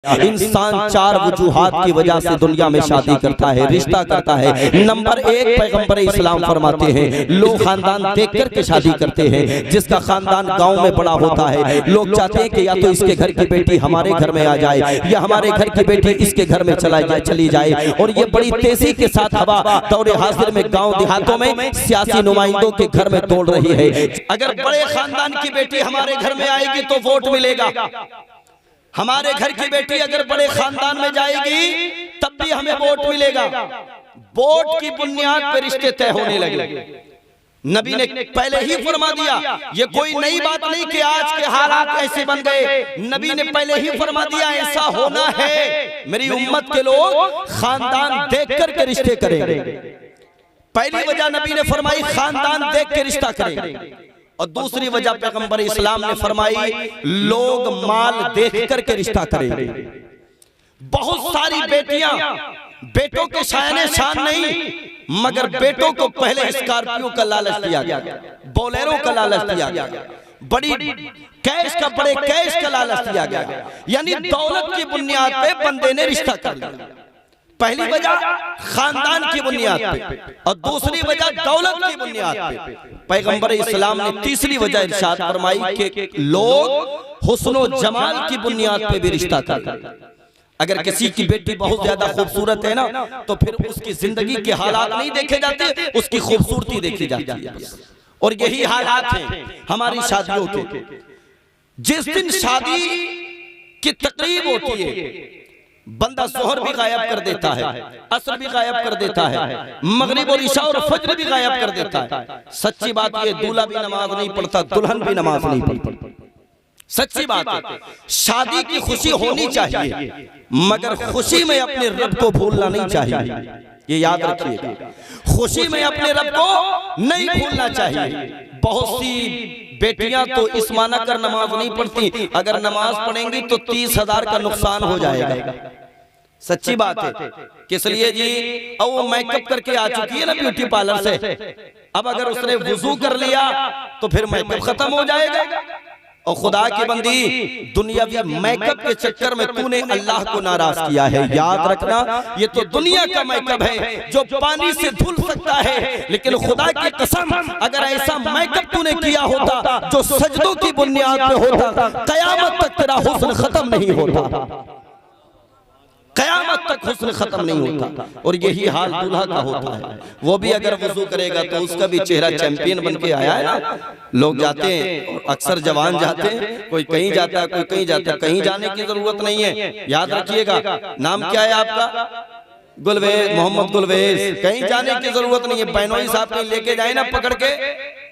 इंसान चार वजूहात की वजह से दुनिया में शादी करता है, रिश्ता करता है। नंबर एक, पैगंबर इस्लाम फरमाते हैं लोग खानदान देख कर के शादी करते हैं। जिसका खानदान गांव में बड़ा होता है, लोग चाहते हैं कि या तो इसके घर की बेटी हमारे घर में आ जाए या हमारे घर की बेटी इसके घर में चली जाए। और ये बड़ी तेजी के साथ हवा दौरे हाजिर में गाँव देहातों में सियासी नुमाइंदों के घर में दौड़ रही है। अगर बड़े खानदान की बेटी हमारे घर में आएगी तो वोट मिलेगा। हमारे घर की बेटी अगर बड़े खानदान में जाएगी तब भी हमें वोट मिलेगा। वोट की बुनियाद पर रिश्ते तय होने लगे। नबी ने पहले ही फरमा दिया, ये कोई नई बात नहीं कि आज के हालात ऐसे बन गए। नबी ने पहले ही फरमा दिया ऐसा होना है। मेरी उम्मत के लोग खानदान देख कर के रिश्ते करेंगे। पहली वजह नबी ने फरमाई खानदान देख के रिश्ता करेंगे। और दूसरी वजह पैगंबर इस्लाम ने फरमाई लोग माल देख करके रिश्ता करेंगे। बहुत सारी बेटियां बेटों के शायने शान नहीं, मगर बेटों को पहले स्कॉर्पियो का लालच दिया गया, बोलेरो का लालच दिया गया, बड़ी कैश का बड़े कैश का लालच दिया गया। यानी दौलत की बुनियाद पे बंदे ने रिश्ता कर लिया। पहली वजह खानदान की बुनियाद पे और दूसरी वजह दौलत की बुनियाद पे। पैगंबर इस्लाम ने तीसरी वजह इरशाद फरमाई कि लोग हुस्न और जमाल की बुनियाद पे भी रिश्ता करते। अगर किसी की बेटी बहुत ज्यादा खूबसूरत है ना तो फिर उसकी जिंदगी के हालात नहीं देखे जाते, उसकी खूबसूरती देखी जाती है। और यही हालात हैं हमारी शादियों के। जिस दिन शादी की तकरीब होती है बंदा जोहर भी गायब कर देता है, असर भी गायब कर देता है, मगरिब और इशा और फज्र भी गायब कर देता है। सच्ची बात ये दूल्हा भी नमाज नहीं पढ़ता, दुल्हन भी नमाज नहीं पढ़ती। सच्ची बात है शादी की खुशी होनी चाहिए, मगर खुशी में अपने रब को भूलना नहीं चाहिए। ये याद रखिएगा, खुशी में अपने रब को नहीं भूलना चाहिए। बहुत सी बेटियां तो इस माना कर नमाज नहीं पढ़ती, अगर नमाज पढ़ेंगी तो 30,000 का नुकसान हो जाएगा। सच्ची बात है। किस लिए जी? अब वो मेकअप करके आ चुकी है ना ब्यूटी पार्लर से, अब अगर उसने वुजू कर लिया तो फिर मेकअप खत्म हो जाएगा। और खुदा की बंदी दुनियावी मेकअप के चक्कर में तूने अल्लाह को नाराज किया है। याद रखना ये तो दुनिया का मेकअप है जो पानी से धुल सकता है, लेकिन खुदा की कसम अगर ऐसा मेकअप तूने किया होता जो सजदों की बुनियाद पे होता, कयामत तक तेरा हुस्न खत्म नहीं होता, कयामत तक हुस्न खत्म नहीं होता। और यही हाल दूल्हा का होता है। वो भी अगर वुजू करेगा तो उसका भी चेहरा चैंपियन बन के आया है ना। लोग जाते हैं, अक्सर जवान जाते हैं, कोई कहीं जाता है कोई कहीं जाता है। कहीं जाने की जरूरत नहीं है, याद रखिएगा। नाम क्या है आपका? गुलवेज, मोहम्मद गुलवेज। कहीं जाने की जरूरत नहीं है। बहनोई साहब कहीं लेके जाए ना पकड़ के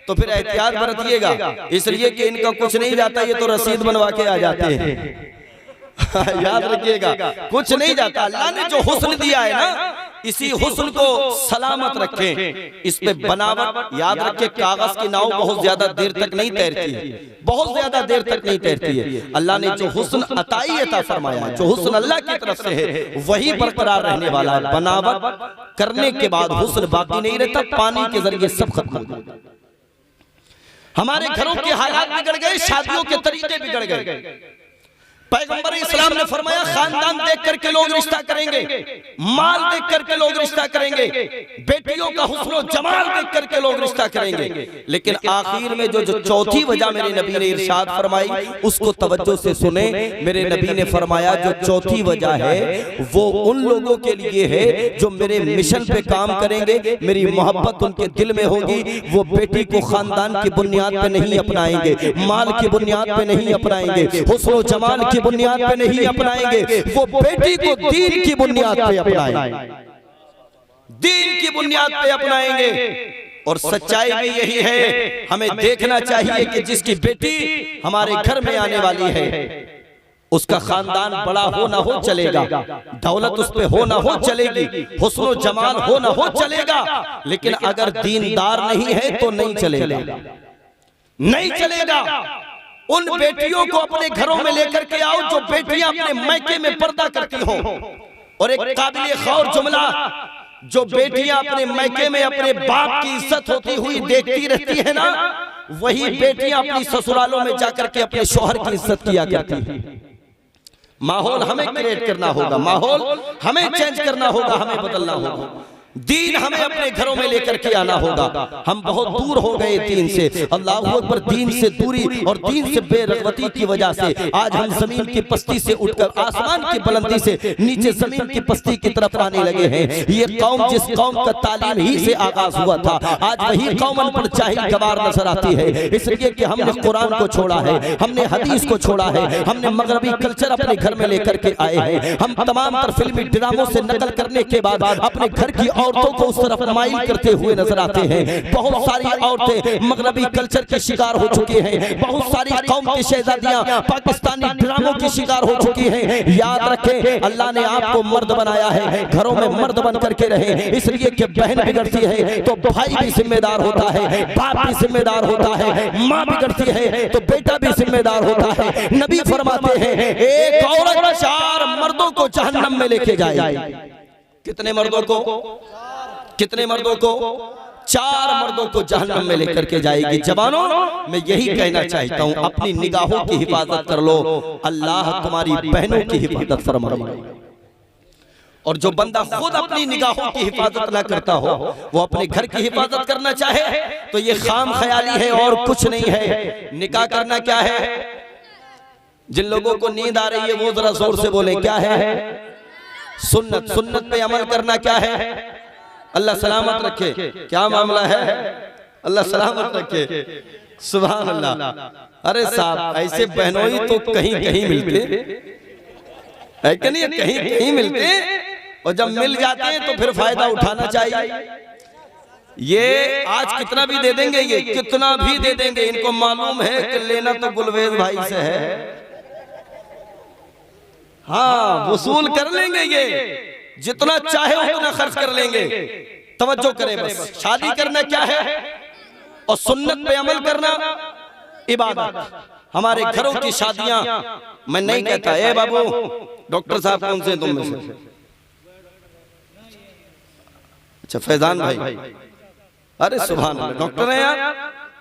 तो फिर एहतियात बरतिएगा, इसलिए कि इनका कुछ नहीं जाता, ये तो रसीद बनवा के आ जाते हैं। याद रखिएगा कुछ नहीं जाता। अल्लाह ने जो हुस्न दिया है ना, इसी हुस्न को सलामत रखें। इस पे बनावट याद रखें, कागज की नाव बहुत ज्यादा देर तक नहीं तैरती है, बहुत ज्यादा देर तक नहीं तैरती है। अल्लाह ने जो हुस्न अताई अता फरमाया, जो हुस्न अल्लाह की तरफ से है वही बरकरार रहने वाला है। बनावट करने के बाद हुस्न बाकी नहीं रहता, पानी के जरिए सब खत्म हो जाता। हमारे घरों के हालात बिगड़ गए, शादियों के तरीके बिगड़ गए। पैगंबर इस्लाम ने फरमाया खानदान देख करके लोग रिश्ता करेंगे, माल देख करके लोग रिश्ता करेंगे, बेटियों का हुस्न जमाल देख करके लोग रिश्ता करेंगे। लेकिन आखिर में जो चौथी वजह मेरे नबी ने इरशाद फरमाई उसको तवज्जो से सुने। मेरे नबी ने फरमाया जो चौथी वजह है वो उन लोगों के लिए है जो मेरे मिशन पे काम करेंगे, मेरी मोहब्बत उनके दिल में होगी। वो बेटी को खानदान की बुनियाद पे नहीं अपनाएंगे, माल की बुनियाद पे नहीं अपनाएंगे, हुस्न जमाल की बुनियाद पे नहीं अपनाएंगे, वो बेटी को दीन की बुनियाद पे अपनाएंगे, दीन की बुनियाद पे अपनाएंगे। और सच्चाई भी यही है। हमें देखना चाहिए कि जिसकी बेटी हमारे घर में आने वाली है उसका खानदान बड़ा हो ना हो चलेगा, दौलत उस पे हो ना हो चलेगी, हुस्न जमाल हो ना हो चलेगा, लेकिन अगर दीनदार नहीं है तो नहीं चलेगा, नहीं चलेगा। उन बेटियों को अपने घरों में लेकर के आओ जो बेटियां अपने मैके में पर्दा करती हों। और एक काबिल गौर जुमला, जो बेटियां अपने मैके में अपने बाप की इज्जत होती हुई देखती रहती है ना, वही बेटियां अपनी ससुरालों में जाकर के अपने शौहर की इज्जत किया करती हैं। माहौल हमें क्रिएट करना होगा, माहौल हमें चेंज करना होगा, हमें बदलना होगा। दीन हमें अपने घरों में लेकर के आना होगा। हम बहुत दूर हो गए दीन से, अल्लाह अकबर, दीन से दूरी और दीन से बेरगबती की वजह से आज हम जमीन की पस्ती से उठकर आसमान की बुलंदी से नीचे जमीन की पस्ती की तरफ आने लगे हैं। ये कौम जिस कौम का तालीम ही से आगाज हुआ था, आज वही कौम अनपढ़ जाहिल गवार नजर आती है, इसलिए कि हमने कुरान को छोड़ा है, हमने हदीस को छोड़ा है, हमने मगरबी कल्चर अपने घर में लेकर के आए हैं। हम तमाम तर फिल्मी ड्रामों से नकल करने के बाद अपने घर की औरतों को उस तरफ माइल करते हुए नजर आते हैं। बहुत सारी औरतें मगरबी कल्चर के शिकार हो चुकी हैं, बहुत सारी कौम की शहजादियां पाकिस्तानी ड्रामों की शिकार हो चुकी हैं। याद रखें, अल्लाह ने आपको मर्द बनाया है, घरों में मर्द बन करके रहे, इसलिए कि बहन बिगड़ती है तो भाई भी जिम्मेदार होता है, बाप भी जिम्मेदार होता है, माँ बिगड़ती है तो बेटा भी जिम्मेदार होता है। नबी फरमाते हैं एक औरत 4 मर्दों को जहन्नम में लेके जाएगी। कितने मर्दों को? कितने मर्दों को? 4 मर्दों को जहन्नम में लेकर के जाएगी। जवानों, मैं यही कहना चाहता हूं, अपनी निगाहों की हिफाजत कर लो, अल्लाह तुम्हारी बहनों की हिफाजत फरमाएगा। और जो बंदा खुद अपनी निगाहों की हिफाजत ना करता हो, वो अपने घर की हिफाजत करना चाहे तो ये खाम ख्याली है और कुछ नहीं है। निकाह करना क्या है? जिन लोगों को नींद आ रही है वो जरा जोर से बोले, क्या है? सुन्नत। सुन्नत पे अमल करना क्या है? अल्लाह सलामत रखे। क्या मामला है? अल्लाह सलामत रखे। सुभान अल्लाह। अरे साहब, ऐसे बहनोई तो कहीं कहीं मिलते है कि नहीं? कहीं कहीं मिलते, और जब मिल जाते हैं तो फिर फायदा उठाना चाहिए। ये आज कितना भी दे देंगे, ये कितना भी दे देंगे, इनको मालूम है कि लेना तो गुलवेज भाई से है। हाँ, वसूल कर लेंगे, ये जितना चाहे उतना खर्च कर लेंगे। तवज्जो करें, बस शादी करना क्या है और सुन्नत पे अमल करना इबादत। हमारे घरों की शादियां, मैं नहीं कहता ए बाबू डॉक्टर साहब कौन से तुम में से? अच्छा, फैजान भाई। अरे सुभान अल्लाह, डॉक्टर है यार,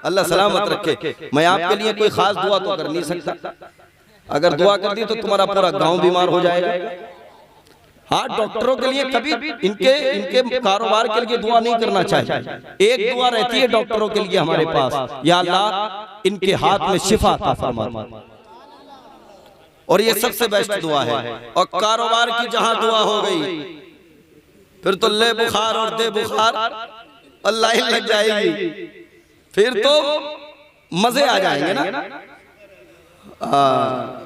अल्लाह सलामत रखे। मैं आपके लिए कोई खास दुआ तो कर नहीं सकता, अगर दुआ कर दी तो तुम्हारा पूरा गांव बीमार हो जाएगा। हाँ, डॉक्टरों के लिए कभी इनके कारोबार के लिए दुआ नहीं करना चाहिए। एक दुआ रहती है डॉक्टरों के लिए हमारे पास, या अल्लाह इनके हाथ में शिफा अता फरमा, और ये सबसे बेस्ट दुआ है। और कारोबार की जहां दुआ हो गई फिर तो ले बुखार और दे बुखार अल्लाह ही लग जाएगी, फिर तो मजे आ जाएंगे ना।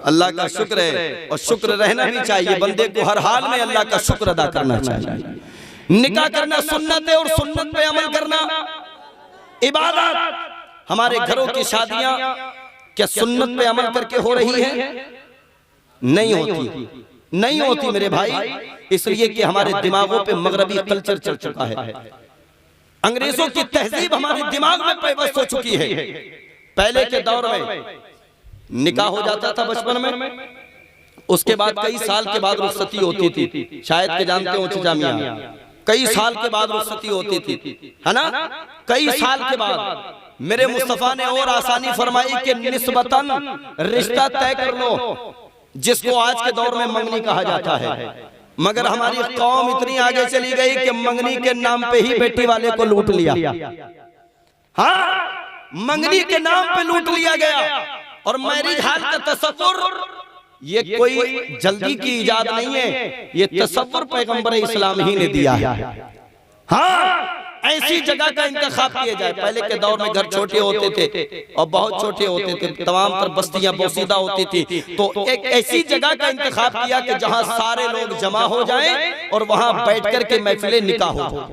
अल्लाह का शुक्र है, और शुक्र रहना भी चाहिए। बंदे को हर हाल में अल्लाह का शुक्र अदा करना चाहिए। निकाह करना सुन्नत है और सुन्नत पे अमल करना इबादत। हमारे घरों की शादियां क्या सुन्नत पे अमल करके हो रही हैं? नहीं होती, नहीं होती मेरे भाई, इसलिए कि हमारे दिमागों पे मगरबी कल्चर चल चुका है। अंग्रेजों की तहजीब हमारे दिमाग में पैबस्त हो चुकी है। पहले के दौर में निकाह हो जाता था बचपन में, उसके बाद कई साल के बाद रुखसती होती थी। शायद के जानते हो चचा मियां, कई साल के बाद रुखसती होती थी, है ना? कई साल के बाद मेरे मुस्तफा ने और आसानी फरमाई कि निस्बतन रिश्ता तय कर लो, जिसको आज के दौर में मंगनी कहा जाता है। मगर हमारी कौम इतनी आगे चली गई कि मंगनी के नाम पे ही बेटी वाले को लूट लिया। हाँ, मंगनी के नाम पे लूट लिया गया। और मैरिज हाल का तसव्वुर ये कोई जल्दी की इजाद नहीं है, ये तसव्वुर पैगंबर इस्लाम ही ने दिया है। हाँ, ऐसी जगह का इंतखाब किया जाए। पहले के दौर में घर छोटे होते थे और बहुत छोटे होते थे, तमाम तर बस्तियां बोसीदा होती थी, तो एक ऐसी जगह का इंतखाब किया कि जहां सारे लोग जमा हो जाएं और वहां बैठ कर के महफिले निकाह हो।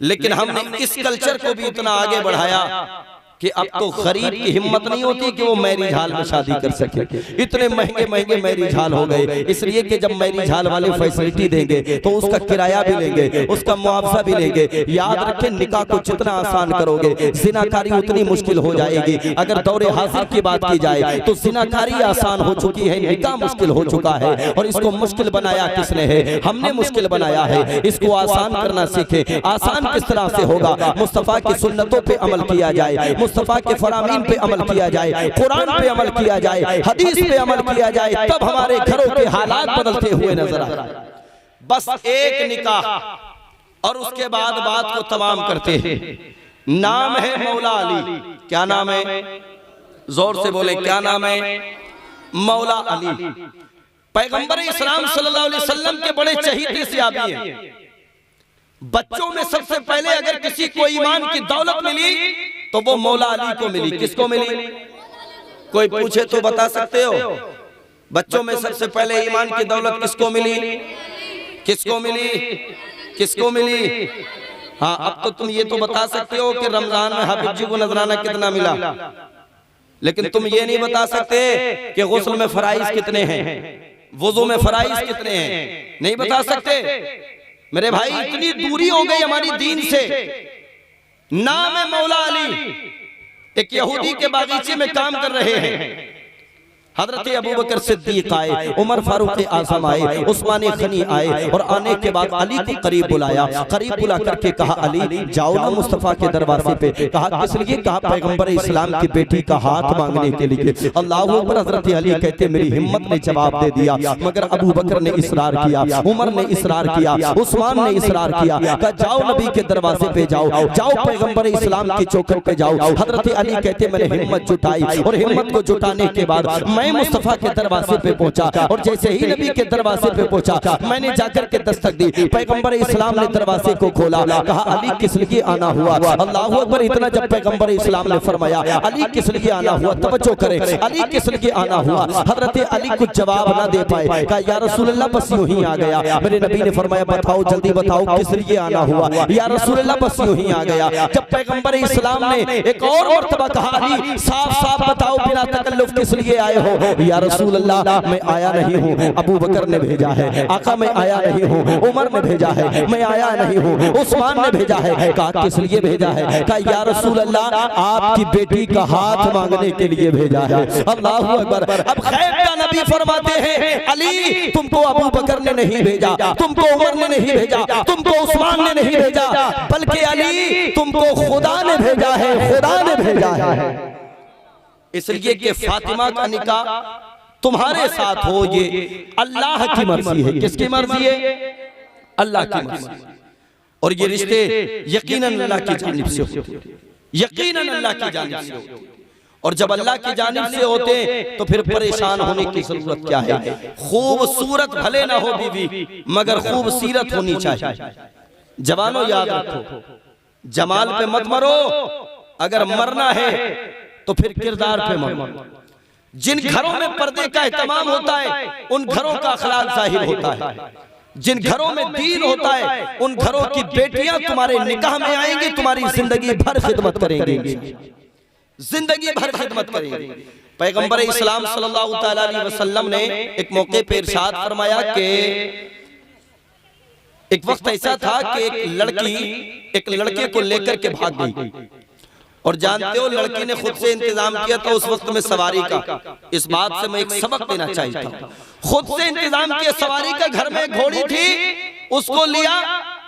लेकिन हमने इस कल्चर को भी इतना आगे बढ़ाया कि अब तो गरीब की हिम्मत नहीं होती कि वो मैरिज हाल में शादी कर सके। इतने महंगे महंगे मैरिज हाल हो गए, इसलिए कि जब मैरिज हाल वाले फैसिलिटी देंगे तो उसका किराया भी लेंगे, उसका मुआवजा भी लेंगे। याद रखें, निकाह को जितना आसान करोगे जिनाकारी उतनी मुश्किल हो जाएगी। अगर दौरे हाजिर की बात की जाए तो जिनाकारी आसान हो चुकी है, निकाह मुश्किल हो चुका है। और इसको मुश्किल बनाया किसने है? हमने मुश्किल बनाया है। इसको आसान करना सीखे। आसान किस तरह से होगा? मुस्तफा की सुन्नतों पे अमल किया जाए, मुस्तफा के फरामीन पे अमल किया जाए, कुरान पे अमल किया जाए, हदीस पे अमल किया जाए, तब हमारे घरों के हालात बदलते हुए नजर आए। बस एक निकाह और उसके बाद बात को तमाम करते हैं। नाम है मौला अली। क्या नाम है? जोर से बोले, क्या नाम है? मौला अली। पैगंबर इस्लाम सल्लल्लाहु अलैहि वसल्लम के बड़े चहीते सहाबी हैं। बच्चों में सबसे पहले अगर किसी को ईमान की दौलत मिली तो वो मौला अली को मिली। किसको मिली? कोई पूछे तो बता सकते हो? बच्चों में सबसे पहले ईमान की दौलत किसको मिली? किसको मिली? किसको मिली? हाँ, अब तो तुम ये तो बता सकते हो कि रमजान में हाफिज जी को नजराना कितना मिला, लेकिन तुम ये नहीं बता सकते कि गुस्ल में फराइज कितने हैं, वुजू में फराइज कितने हैं। नहीं बता सकते मेरे भाई। इतनी दूरी हो गई हमारी दीन से। नाम है मौला अली। एक यहूदी के बागीचे में काम कर रहे हैं। हजरत अबू बकर सिद्दीक आए, उमर फारूक आजम आए, उस्मान गनी आए और आने के बाद अली को करीब बुलाया। करीब बुला करके कहा, अली जाओ ना मुस्तफा के दरवाजे पे। कहा किस लिए? कहा पैगंबर इस्लाम की बेटी का हाथ मांगने के लिए। अल्लाह अकबर। हजरत अली कहते मेरी हिम्मत ने जवाब दे दिया, मगर अबू बकर ने इसरार किया, उमर ने इसरार किया, उस्मान ने इसरार किया। कहा जाओ नबी के दरवाजे पे जाओ, जाओ पैगंबर इस्लाम की चौखट पे जाओ। हजरत अली कहते मैंने हिम्मत जुटाई और हिम्मत को जुटाने के बाद मैं मुस्तफा के दरवाजे पे पहुंचा और जैसे ही नबी के दरवाजे पे पहुंचा मैंने जाकर के दस्तक दी। पैगंबर इस्लाम ने दरवाजे को खोला। कहा अली किस लिए आना हुआ? अल्लाह अकबर। इतना जब पैगंबर इस्लाम ने फरमाया अली किस लिए आना हुआ, तवज्जो करें, अली किस लिए आना हुआ? हजरत अली कुछ जवाब ना दे पाए। कहा या रसूलल्लाह बस यूं ही आ गया। मेरे नबी ने फरमाया बताओ, जल्दी बताओ किस लिए आना हुआ? या रसूलल्लाह बस यूं ही आ गया। जब पैगंबर इस्लाम ने एक और मर्तबा कहा अली साफ साफ बताओ बिना तकल्लुफ किस लिए आए हो? या रसूल अल्लाह मैं आया नहीं हूँ, अबू बकर ने भेजा है। आका मैं आया नहीं हूँ, उमर ने भेजा है। मैं आया नहीं हूँ, उस्मान ने भेजा है। कहा किस लिए भेजा है? कहा या रसूल अल्लाह आपकी बेटी का हाथ मांगने के लिए भेजा है। अल्लाह अकबर। अब खैर का नबी फरमाते हैं अली तुमको अबू बकर ने नहीं भेजा, तुमको उमर ने नहीं भेजा, तुमको उस्मान ने नहीं भेजा, बल्कि अली तुमको खुदा ने भेजा है, खुदा ने भेजा है। इसलिए कि फातिमा का निकाह तुम्हारे साथ हो, ये अल्लाह की मर्जी है। किसकी मर्जी है? अल्लाह की मर्जी। और ये रिश्ते यकीनन अल्लाह की जानिब से होते हैं, यकीनन अल्लाह की जानिब से होते हैं। और जब अल्लाह की जानिब से होते तो फिर परेशान होने की जरूरत क्या है? खूबसूरत भले ना हो बीवी, मगर खूब सीरत होनी चाहिए। जवानों याद रखो, जमाल पे मत मरो, अगर मरना है तो फिर किरदार पे मरो। जिन घरों में पर्दे का एहतमाम होता है उन घरों का अखलाक जाहिर होता है। जिन घरों में दीन होता है उन घरों की बेटियां तुम्हारे निकाह में आएंगी, तुम्हारी जिंदगी भर खिदमत करेंगी, जिंदगी भर खिदमत करेंगी। पैगंबर इस्लाम सल्लल्लाहु अलैहि वसल्लम ने एक मौके पर इरशाद फरमाया कि एक वक्त ऐसा था कि एक लड़की एक लड़के को लेकर के भाग गई। और जानते हो लड़की ने खुद से इंतजाम किया था उस वक्त में सवारी का। इस बात से मैं एक सबक देना चाहता हूँ। खुद से इंतजाम किया सवारी का। घर में घोड़ी थी, उसको लिया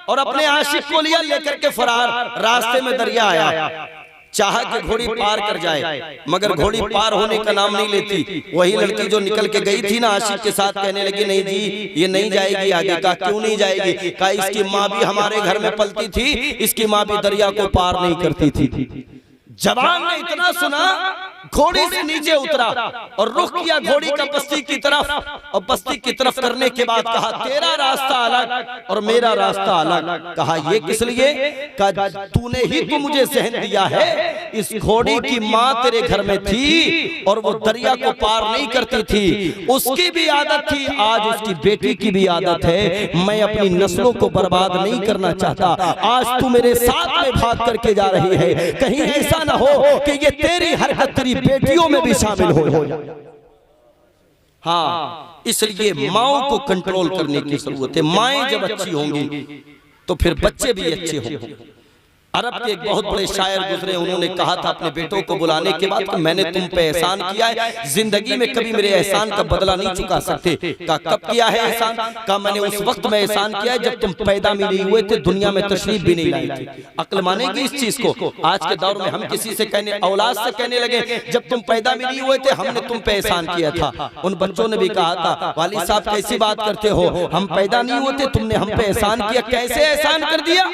और अपने आशिक को लिया, लेकर के फरार। रास्ते में दरिया आया, चाहा कि घोड़ी पार कर जाए, मगर घोड़ी पार होने का नाम नहीं लेती। वही लड़की जो निकल के गई थी ना आशिक के साथ, कहने लगी नहीं जी ये नहीं जाएगी आगे। कहा क्यों नहीं जाएगी? कहा इसकी माँ भी हमारे घर में पलती थी, इसकी माँ भी दरिया को पार नहीं करती थी। जवान ने इतना सुना, घोड़ी से नीचे उतरा और रुख किया घोड़ी का बस्ती की तरफ। और बस्ती की तरफ करने के बाद कहा तेरा रास्ता अलग और मेरा रास्ता अलग। कहा ये किस लिए? कहा तूने ही तो मुझे जहन दिया है। इस घोड़ी की माँ तेरे घर में थी और वो दरिया को पार नहीं करती थी, उसकी भी आदत थी, आज उसकी बेटी की भी आदत है। मैं अपनी नस्लों को बर्बाद नहीं करना चाहता। आज तू मेरे साथ में भाग करके जा रही है, कहीं ऐसा ना हो कि ये तेरी हरकत तेरी बेटियों में भी शामिल हो जाए। हाँ, इसलिए माओं को कंट्रोल करने की जरूरत है। माएं जब अच्छी होंगी तो फिर बच्चे भी अच्छे होंगे। अरब के एक बहुत बड़े शायर गुजरे, उन्होंने कहा था अपने बेटों को बुलाने के बाद कि मैंने तुम पे एहसान किया है, जिंदगी में कभी मेरे एहसान का बदला नहीं चुका सकते। कहा कब किया है एहसान? कहा मैंने उस वक्त में एहसान किया है जब तुम पैदा भी नहीं हुए थे, दुनिया में तशरीफ भी नहीं लाई थी। अक्ल मानेगी इस चीज को? आज के दौर में हम किसी से कहने, औलाद से कहने लगे जब तुम पैदा भी नहीं हुए थे हमने तुम पे एहसान किया था। उन बच्चों ने भी कहा था वाली साहब कैसी बात करते हो, हम पैदा नहीं हुए थे, तुमने हम पे एहसान किया। कैसे एहसान कर दिया?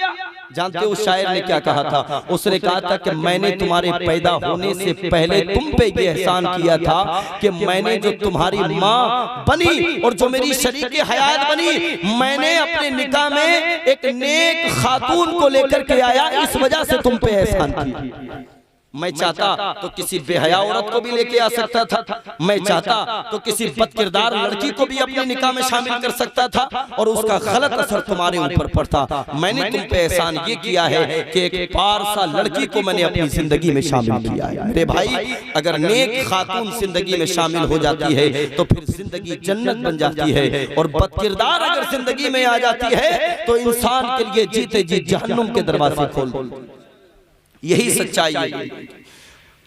जानते हो उस शायर ने क्या कहा था? उसने कहा था कि मैंने तुम्हारे पैदा होने से पहले तुम पे ये एहसान किया था कि मैंने जो तुम्हारी माँ बनी और जो मेरी शरीके हयात बनी, मैंने अपने निकाह में एक नेक खातून को लेकर के आया, इस वजह से तुम पे एहसान किया। मैं चाहता तो किसी बेहया औरत को भी लेके आ सकता था, मैं चाहता तो किसी बदकिरदार लड़की को भी अपने निकाह में शामिल कर सकता था और उसका गलत असर तुम्हारे ऊपर पड़ता। मैंने तुम पे एहसान ये किया है कि एक पारसा लड़की को मैंने अपनी जिंदगी में शामिल किया है। मेरे भाई, अगर नेक खातून जिंदगी में शामिल हो जाती है तो फिर जिंदगी जन्नत बन जाती है, और बदकिरदार अगर जिंदगी में आ जाती है तो इंसान के लिए जीते जी जहन्नुम के दरवाजे खोल। यही सच्चाई है।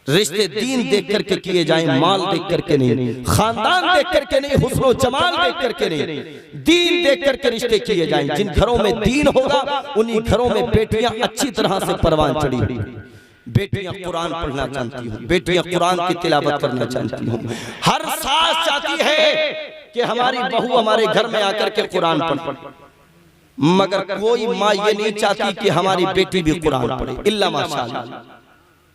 रिश्ते दीन देख करके किए जाएं, माल देख करके नहीं, खानदान देख करके नहीं, हुस्न जमाल देख करके नहीं, दीन देख करके रिश्ते किए जाएं। जिन घरों में दीन होगा उन्हीं घरों में बेटियां अच्छी तरह से परवान चढ़ी, बेटियां कुरान पढ़ना चाहती हूँ, बेटियां कुरान की तिलावत करना चाहती हूँ। हर सास चाहती है कि हमारी बहू हमारे घर में आकर के कुरान पढ़े, मगर कोई माँ ये नहीं चाहती कि हमारी बेटी भी कुरान पढ़े, इल्ला माशाअल्लाह।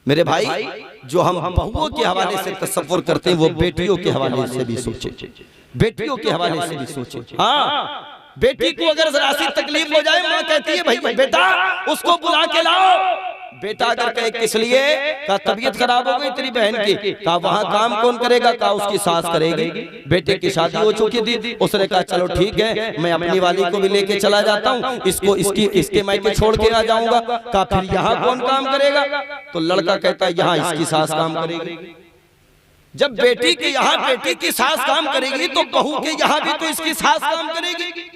मेरे भाई, जो हम बहुओं के हवाले से तसव्वुर करते हैं वो बेटियों के हवाले से भी सोचे, बेटियों के हवाले से भी सोचे। हाँ, बेटी को अगर जरा सी तकलीफ हो जाए, माँ कहती है भाई बेटा उसको बुला के लाओ। बेटा अगर कहे किस लिए? का तबीयत खराब हो गई तेरी बहन की। का वहाँ काम कौन करेगा? का उसकी सास करेगी। बेटे की शादी हो चुकी थी, उसने कहा चलो ठीक है मैं अपनी वाली को भी लेके चला जाता हूँ, इसको इसके मायके छोड़ के आ जाऊंगा। का फिर यहाँ कौन काम करेगा? तो लड़का कहता है यहाँ इसकी सास काम करेगी। जब बेटी के यहाँ बेटी की सास काम करेगी तो बहू के यहाँ भी तो इसकी सास काम करेगी।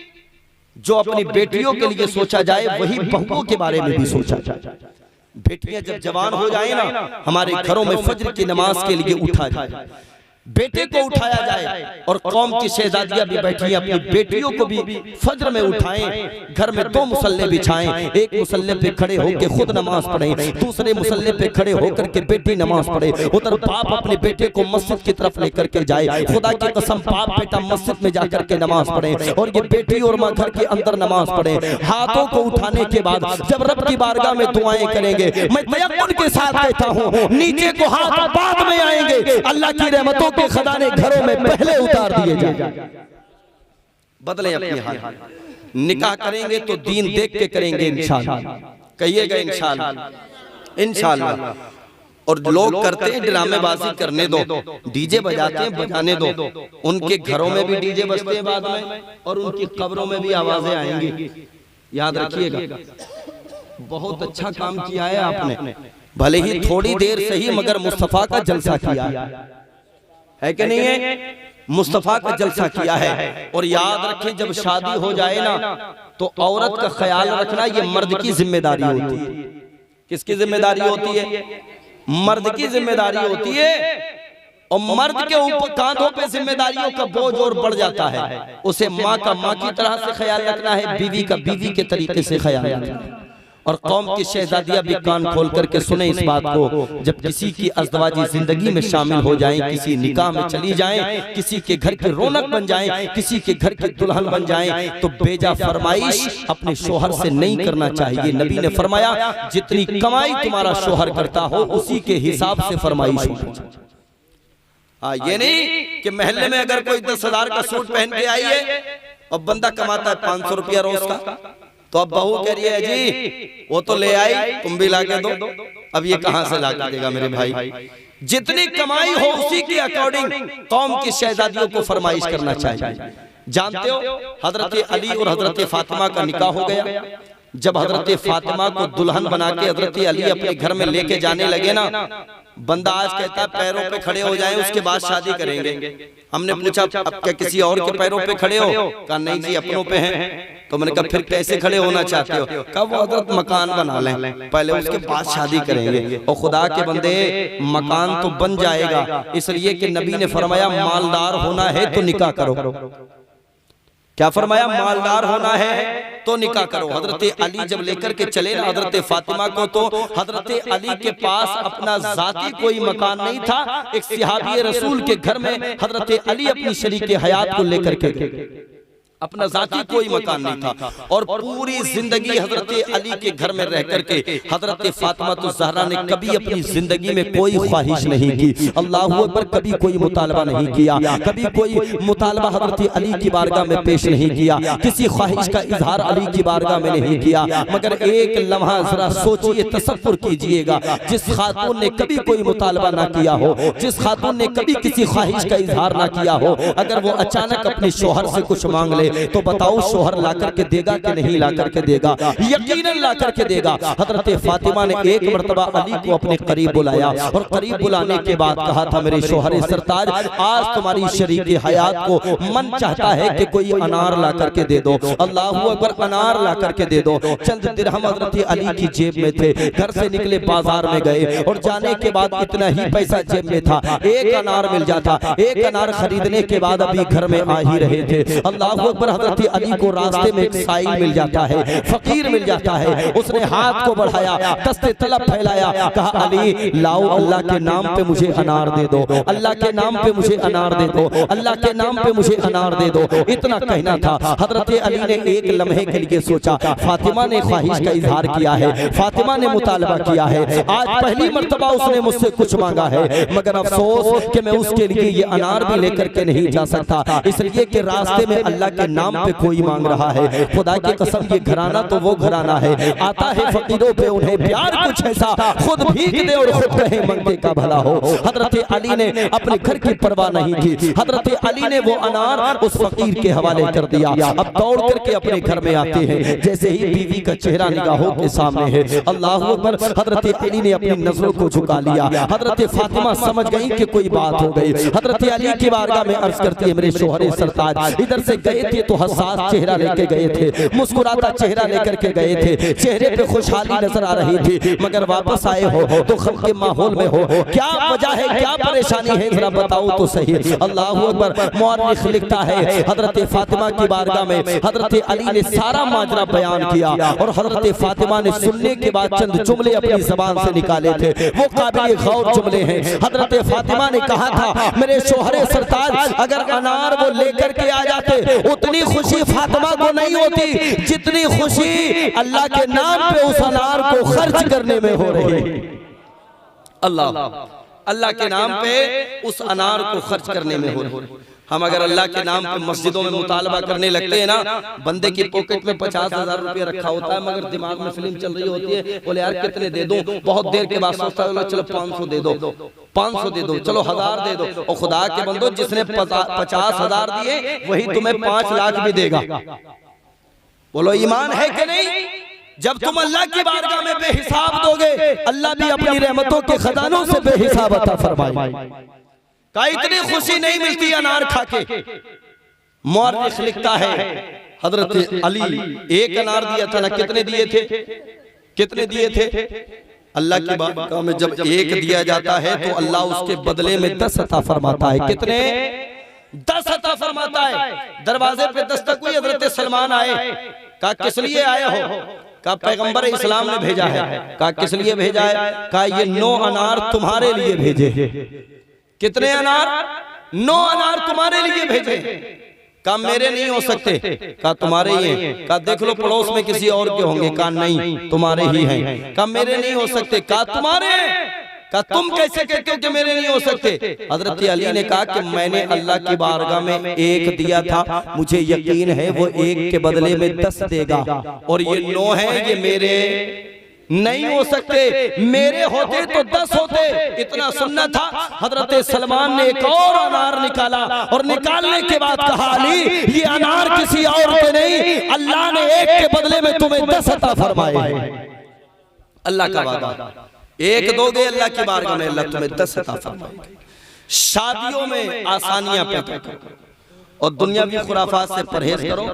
जो अपनी बेटियों के लिए सोचा जाए वही बहुओं के बारे में भी सोचा जाए। बेटियां जब जवान हो जाए ना, हमारे घरों में फज्र की नमाज के लिए उठा जाए, बेटे को उठाया जाए, और कौम की शहजादियां भी बैठी हैं, अपनी बेटियों को भी फज्र में उठाएं। घर में दो मुसल्ले बिछाएं, एक मुसल्ले पे खड़े होकर खुद नमाज पढ़ें, दूसरे मुसल्ले पे खड़े होकर के बेटी नमाज पढ़े। उधर बाप अपने बेटे को मस्जिद की तरफ लेकर के जाए, खुदा की कसम बाप बेटा मस्जिद में जाकर के नमाज पढ़े और ये बेटी और माँ घर के अंदर नमाज पढ़े। हाथों को उठाने के बाद जब रब की बारगाह में दुआएं करेंगे, मैं तयक्कुन के साथ कहता हूँ नीचे को हाथ बाद में आएंगे, अल्लाह की रहमतों के खजाने घरों में पहले उतार दिए जाएं। बदले अपनी हाल। निकाह करेंगे तो दीन देख के करेंगे इंशाअल्लाह, कहिएगा इंशाअल्लाह, इंशाअल्लाह। और लोग करते हैं ड्रामेबाजी करने दो, डीजे बजाते हैं बजाने दो, उनके घरों में भी डीजे बजते हैं बाद में और उनकी कब्रों में भी आवाजें आएंगी। याद रखिएगा, बहुत अच्छा काम किया है आपने, भले ही थोड़ी देर सही मगर मुस्तफा का जलसा किया है कि नहीं है? मुस्तफा का जलसा किया है। और याद रखें जब शादी हो जाए ना तो औरत का ख्याल रखना ये मर्द की जिम्मेदारी होती है। किसकी जिम्मेदारी होती है? मर्द की जिम्मेदारी होती है। और मर्द के ऊपर कांधों पे जिम्मेदारियों का बोझ और बढ़ जाता है। उसे माँ का माँ की तरह से ख्याल रखना है, बीवी का बीवी के तरीके से ख्याल रखना है। और कौम की शहजादियां भी कान खोल करके सुने इस बात को, जब किसी की अज़दवाजी जिंदगी में शामिल हो जाएं, किसी निकाह में चली जाएं, किसी के घर की रौनक बन जाएं, किसी के घर की दुल्हन बन जाएं, तो बेजा फरमाइश अपने शोहर से नहीं करना चाहिए। नबी ने फरमाया जितनी कमाई तुम्हारा शोहर करता हो उसी के हिसाब से फरमाइश हो। ये नहीं कि महल्ले में अगर कोई 10,000 का सूट पहन के आई है और बंदा कमाता है 500 रुपया रोज का, तो अब बहू कह रही है जी वो तो ले आई तुम भी ला के दो। अब ये कहां से ला के देगा मेरे भाई? जितनी कमाई हो उसी के अकॉर्डिंग कौम की शहजादियों को फरमाइश करना चाहिए। जानते हो हजरत अली और हजरत फातिमा का निकाह हो गया। जब हजरत फातिमा को दुल्हन बना के हजरत अली अपने घर में लेके जाने लगे ना, बंदा आज कहता है पैरों पे खड़े हो जाएं उसके बाद शादी करेंगे। हमने पूछा अब क्या किसी और के पैरों पे खड़े हो? कहा नहीं जी अपनों पे हैं। तो तो मैंने कहा फिर कैसे खड़े होना चाहते हो? कहा वो हजरत मकान बना लें, पहले उसके बाद शादी करेंगे। और खुदा के बंदे मकान तो बन जाएगा, इसलिए कि नबी ने फरमाया मालदार होना है तो निकाह करो। क्या फरमाया? मालदार होना है तो निकाह करो। हजरत अली जब लेकर के चले ना हजरत फातिमा को, तो हजरत अली के पास अपना जाती कोई मकान नहीं था। एक सहाबी रसूल के घर में हजरत अली अपनी शरीक हयात को लेकर के, अपना जाती कोई मकान नहीं था। और पूरी जिंदगी हजरत अली के घर में रह करके हजरत फातिमा तो ज़हरा ने कभी अपनी जिंदगी में कोई ख्वाहिश नहीं की, अल्लाह अकबर, कभी कोई मुतालबा नहीं किया, कभी कोई मुतालबा हजरत अली की बारगाह में पेश नहीं किया, किसी ख्वाहिश का इजहार अली की बारगाह में नहीं किया। मगर एक लम्हा जरा सोचिए, तसव्वुर कीजिएगा, जिस खातून ने कभी कोई मुतालबा ना किया हो, जिस खातून ने कभी किसी ख्वाहिश का इजहार ना किया हो, अगर वो अचानक अपने शोहर से कुछ मांग ले तो बताओ शोहर ला करके देगा कि नहीं ला करके देगा? यकीनन ला करके देगा। हजरत फातिमा ने एक मर्तबा अली को अपने करीब बुलाया और करीब बुलाने के बाद कहा था, मेरे शोहर सरताज, आज तुम्हारी शरीक हयात को मन चाहता है कि कोई अनार ला करके दे दो। अल्लाह अकबर, अनार ला करके दे दो। चंद दिरहम हजरत अली की जेब में थे, घर से निकले बाजार में गए और जाने के बाद इतना ही पैसा जेब में था, एक अनार मिल जाता। एक अनार खरीदने के बाद अभी घर में आ ही रहे थे। अल्लाह अकबर, हजरत अली को रास्ते में एक साइल मिल जाता है, फकीर मिल जाता है। उसने हाथ को बढ़ाया, दस्ते तलब फैलाया, कहा अली लाओ, अल्लाह के नाम पे मुझे अनार दे दो, अल्लाह के नाम पे मुझे अनार दे दो, अल्लाह के नाम पे मुझे अनार दे दो। इतना कहना था। हजरत अली ने एक लम्हे के लिए सोचा, फातिमा ने ख्वाहिश का इजहार किया है, फातिमा ने मुतालबा किया है, आज पहली मर्तबा उसने मुझसे कुछ मांगा है, मगर अफसोस कि मैं उसके लिए ये अनार भी लेकर के नहीं जा सकता, इसलिए कि रास्ते में अल्लाह के नाम पे कोई मांग रहा है। खुदा की कसम, ये घराना तो वो घराना है, आता है फकीरों पे उन्हें प्यार कुछ ऐसा, खुद भीख दे और खुद कहे मंगते का भला हो। हजरत अली ने अपने घर की परवाह नहीं की, हजरत अली ने वो अनार उस फकीर के हवाले कर दिया। अब दौड़ करके अपने घर में आते हैं, जैसे ही बीवी का चेहरा निगाहों के सामने है, अल्लाह अकबर, हजरत अली ने अपनी नजरों को झुका लिया। हजरत फातिमा समझ गई कि कोई बात हो गई। हजरत अली की बारगाह में अर्ज करती है, मेरे शोहर सरताज, इधर से गए थे तो हसास चेहरा लेके गए थे, मुस्कुराता चेहरा लेकर के गए थे, चेहरे पे खुशहाली नजर आ रही थी, मगर वापस आए हो तो गम के माहौल में हो। क्या वजह है, क्या परेशानी है, जरा बताओ तो सही। अल्लाह अकबर, मौरख लिखता है, हजरत फातिमा की बारगाह में हजरत अली ने सारा माजरा बयान किया और हजरत फातिमा ने सुनने के बाद चंद जुमले अपनी जबान से निकाले थे, वो काबिल गौर जुमले हैं। हजरत फातिमा ने कहा था, मेरे शोहर सरताज, अगर अनार वो लेकर के आ जाते, उतनी खुशी फातिमा को नहीं होती जितनी खुशी अल्लाह के नाम पे उस अनार को खर्च करने में हो रही है। अल्लाह के नाम पे उस अनार को खर्च करने में हो रही है। हम अगर अल्लाह के नाम पे मस्जिदों में मुतालबा करने लगते हैं ना, बंदे की पॉकेट में 50,000 रुपया रखा होता है, मगर दिमाग में फिल्म चल रही होती है, बोले यार कितने दे दूं, बहुत देर के बाद सोचता है चलो 500 दे दो, 500 दे दो, चलो 1000 दे दो। और खुदा के बंदो, जिसने 50,000 दिए वही तुम्हें 5 लाख भी देगा। बोलो ईमान है कि नहीं? जब तुम अल्लाह की बारगाह में बेहिसाब दोगे, अल्लाह भी अपनी रहमतों के खजानों से बेहिसाब अता फरमाएगा। का इतनी खुशी नहीं मिलती अनार खाके। मौरख लिखता है, हजरत अली एक अनार दिया था ना, कितने दिए थे, कितने दिए थे? अल्लाह की बारगाह में जब एक दिया जाता है तो अल्लाह उसके बदले में 10 अता फरमाता है। कितने? 10 अता फरमाता है। दरवाजे पे दस्तक हुई, हजरत सलमान आए, कहा किस लिए आए हो? कहा पैगंबर इस्लाम ने भेजा है। कहा किस लिए भेजा है? कहा ये 9 अनार तुम्हारे लिए भेजे। कितने अनार? 9 अनार तुम्हारे लिए भेजे। कहा मेरे नहीं हो सकते। कहा तुम्हारे ही हैं। कहा देख लो पड़ोस में किसी और के होंगे। कहा नहीं तुम्हारे ही हैं। कहा मेरे नहीं हो सकते। कहा तुम्हारे। कहा तुम कैसे कहते हो कि मेरे नहीं हो सकते? हजरत अली ने कहा कि मैंने अल्लाह की बारगाह में एक दिया था, मुझे यकीन है वो एक के बदले में 10 देगा, और ये 9 है, ये मेरे नहीं हो सकते, मेरे होते तो 10 होते। इतना सुनना था। हजरत सलमान ने एक और अनार निकाला और निकालने के बाद कहा, अली ये अनार किसी और के नहीं, अल्लाह ने एक के बदले में तुम्हें 10 अता फरमाए। अल्लाह का वादा, एक दोगे अल्लाह की बारगाह में, अल्लाह तुम्हें 10 अता फरमाएगा। शादियों में आसानियां पैदा करो, और दुनियावी खुराफात से परहेज करो।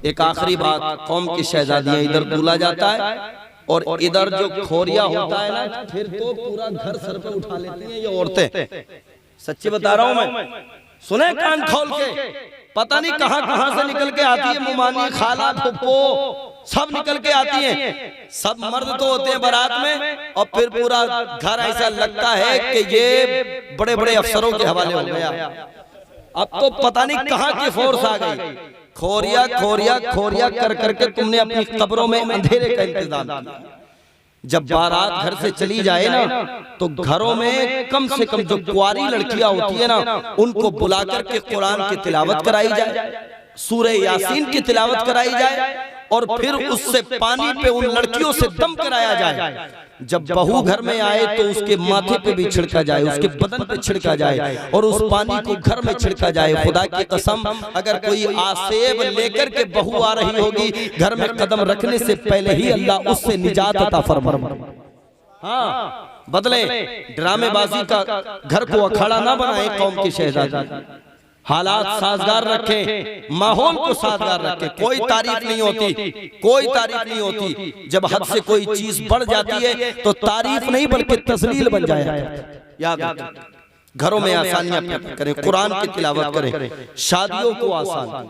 एक आखिरी बात, कौम की शहजादियां इधर दूल्हा जाता है और इधर जो खोरिया होता है ना, फिर तो पूरा घर सर पे उठा लेती हैं ये औरतें। सच्ची बता रहा हूं मैं, सुने कान खोल के, पता नहीं कहां से निकल के आती है, मुमानी, खाला, फुप्पो सब निकल के आती हैं। सब मर्द तो होते हैं बारात में और फिर पूरा घर ऐसा लगता है कि ये बड़े बड़े अफसरों के हवाले हो गया। अब तो पता नहीं कहां की फोर्स आ गई। खोरिया खोरिया खोरिया कर करके तुमने अपनी कब्रों में अंधेरे का इंतजाम किया। जब बारात घर से चली जाए ना, तो घरों में कम से कम जो कुंवारी लड़कियां होती है ना, उनको बुला करके कुरान की तिलावत कराई जाए, सूरह यासीन की तिलावत कराई जाए और फिर उससे पानी पे उन लड़कियों से दम कराया जाए। जब बहू घर में आए तो उसके माथे पे भी छिड़का जाए, उसके बदन पे छिड़का जाए और उस पानी को घर में छिड़का जाए। खुदा की कसम, अगर कोई आसेब लेकर के बहू आ रही होगी, घर में कदम रखने से पहले ही अल्लाह उससे निजात अता फरमाए। हाँ, बदले ड्रामेबाजी का घर को अखाड़ा ना बनाए कौम की शहजादी। हालात साजगार रखें, माहौल को साजगार रखें। कोई तारीफ नहीं होती, कोई तारीफ नहीं होती। जब हद से कोई चीज बढ़ जाती है तो तारीफ नहीं बल्कि तस्लील बन जाए। याद रखें, घरों में आसानियां करें, कुरान की तिलावत करें, शादियों को आसान